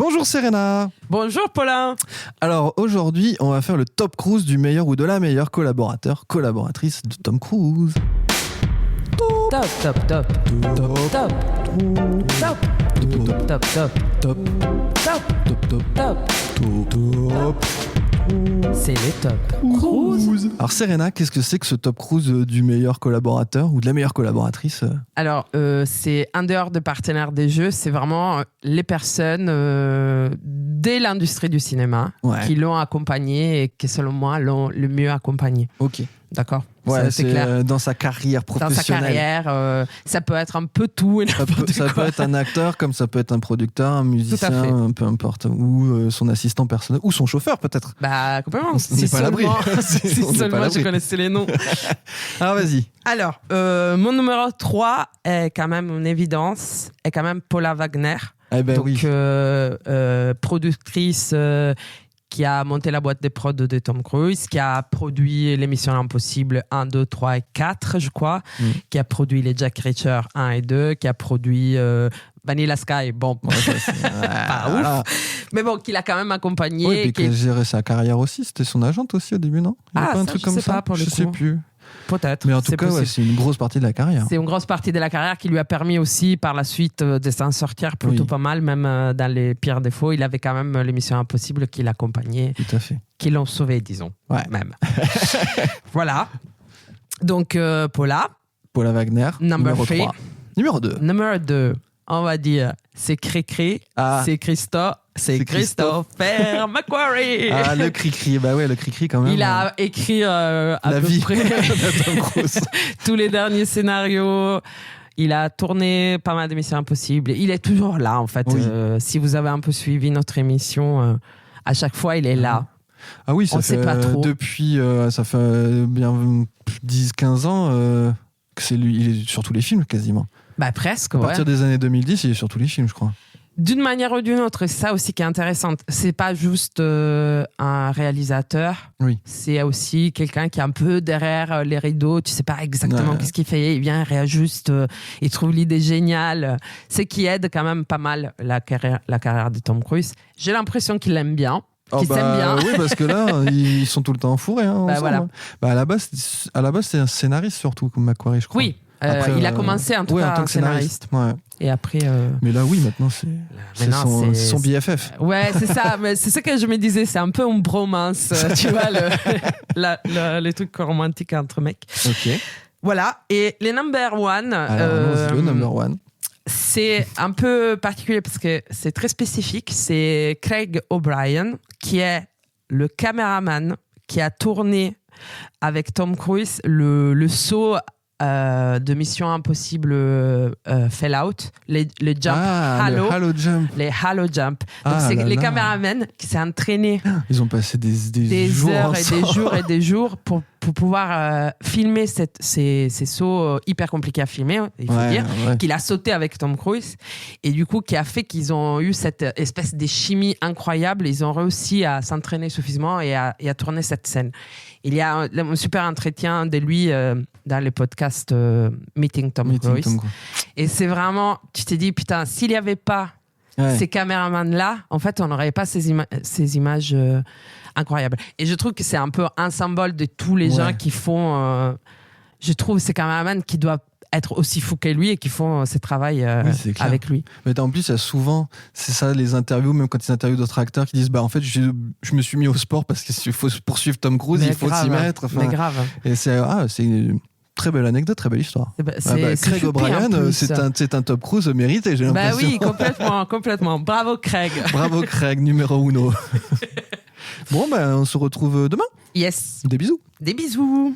Bonjour Serena. Bonjour Paulin. Alors aujourd'hui, on va faire le top cruise du meilleur ou de la meilleure collaboratrice de Tom Cruise. Top, top, top. Top, top. Top. Top, top, top. Top, Top, top, top, top. c'est les top cruise. Alors Serena, qu'est-ce que c'est que ce top cruise du meilleur collaborateur ou de la meilleure collaboratrice? Alors, c'est en dehors de partenaires des jeux, c'est vraiment les personnes dès l'industrie du cinéma qui l'ont accompagné et qui, selon moi, l'ont le mieux accompagné. Ok. D'accord. Ouais, c'est clair. Dans sa carrière professionnelle. Dans sa carrière, ça peut être un peu tout et n'importe Ça peut être un acteur, comme ça peut être un producteur, un musicien, peu importe, ou son assistant personnel, ou son chauffeur peut-être. Bah complètement. On n'est pas à l'abri. Si seulement je connaissais les noms. Alors vas-y. Alors, mon numéro 3 est quand même une évidence, est quand même Paula Wagner. Eh ben, donc, productrice qui a monté la boîte des prods de Tom Cruise, qui a produit l'émission Impossible 1, 2, 3 et 4, je crois, qui a produit les Jack Reacher 1 et 2, qui a produit Vanilla Sky, bon, pas ouf, mais bon, qui l'a quand même accompagné. Oui, et puis qui a géré sa carrière aussi, c'était son agente aussi au début, non? Pas un truc je comme sais ça pas pour le je coup. sais plus. Peut-être. Mais en tout cas, c'est une grosse partie de la carrière. C'est une grosse partie de la carrière qui lui a permis aussi par la suite de s'en sortir plutôt pas mal, même dans les pires défauts. Il avait quand même l'émission Impossible qui l'accompagnait. Tout à fait. Qui l'ont sauvé, disons. Ouais. Même. Voilà. Donc, Paula Wagner. Numéro 3. Numéro 2. Numéro 2, on va dire, c'est Cricri, c'est Christopher McQuarrie. Ah, le Cricri, bah ouais, le Cricri quand même. Il a écrit à la peu vie près de Tom Cruise. tous les derniers scénarios. Il a tourné pas mal d'émissions Impossibles. Il est toujours là, en fait. Oui. Si vous avez un peu suivi notre émission, à chaque fois, il est là. Ah oui, ça on fait sait pas trop. Depuis, ça fait bien 10-15 ans que c'est lui. Il est sur tous les films quasiment. Bah presque, À partir des années 2010, il est sur tous les films, je crois. D'une manière ou d'une autre, c'est ça aussi qui est intéressant. C'est pas juste un réalisateur. Oui. C'est aussi quelqu'un qui est un peu derrière les rideaux. Tu sais pas exactement qu'est-ce qu'il fait. Il vient, il réajuste, il trouve l'idée géniale. C'est qui aide quand même pas mal la carrière de Tom Cruise. J'ai l'impression qu'il l'aime bien. Qui s'aime bien. Oui, parce que là, ils sont tout le temps fourrés. Voilà. À la base, c'est un scénariste surtout, comme McQuarrie, je crois. Oui. Après, il a commencé en tout cas en tant que scénariste. Ouais. Et après. Mais là, oui, maintenant, c'est son BFF. Ouais, c'est ça. Mais c'est ce que je me disais. C'est un peu une bromance, tu vois, les trucs romantiques entre mecs. Ok. Voilà. Et les number one. Alors, le number one. C'est un peu particulier parce que c'est très spécifique. C'est Craig O'Brien, qui est le caméraman qui a tourné avec Tom Cruise le saut de Mission Impossible Fallout, les jump Halo, les Halo jump. Donc c'est les caméramans qui s'est entraîné. Ils ont passé des jours heures ensemble. et des jours et des jours pour pouvoir filmer ces sauts hyper compliqués à filmer, il faut dire, qu'il a sauté avec Tom Cruise et du coup qui a fait qu'ils ont eu cette espèce de chimie incroyable. Ils ont réussi à s'entraîner suffisamment et à tourner cette scène. Il y a un super entretien de lui dans les podcasts Meeting Tom Cruise. Et c'est vraiment, tu t'es dit, putain, s'il n'y avait pas ces caméramans-là, en fait, on n'aurait pas ces images incroyables. Et je trouve que c'est un peu un symbole de tous les gens qui font... je trouve ces caméramans qui doivent être aussi fous que lui et qui font ce travail avec lui. Mais en plus, il y a souvent, c'est ça, les interviews, même quand ils interviewent d'autres acteurs qui disent en fait, je me suis mis au sport parce qu'il faut poursuivre Tom Cruise, il faut s'y mettre. Mais grave. Et c'est une très belle anecdote, très belle histoire. Craig O'Brien, c'est un Tom Cruise mérité, j'ai l'impression. Oui, complètement. Bravo Craig. Bravo Craig, numéro 1. Bon, on se retrouve demain. Yes. Des bisous. Des bisous.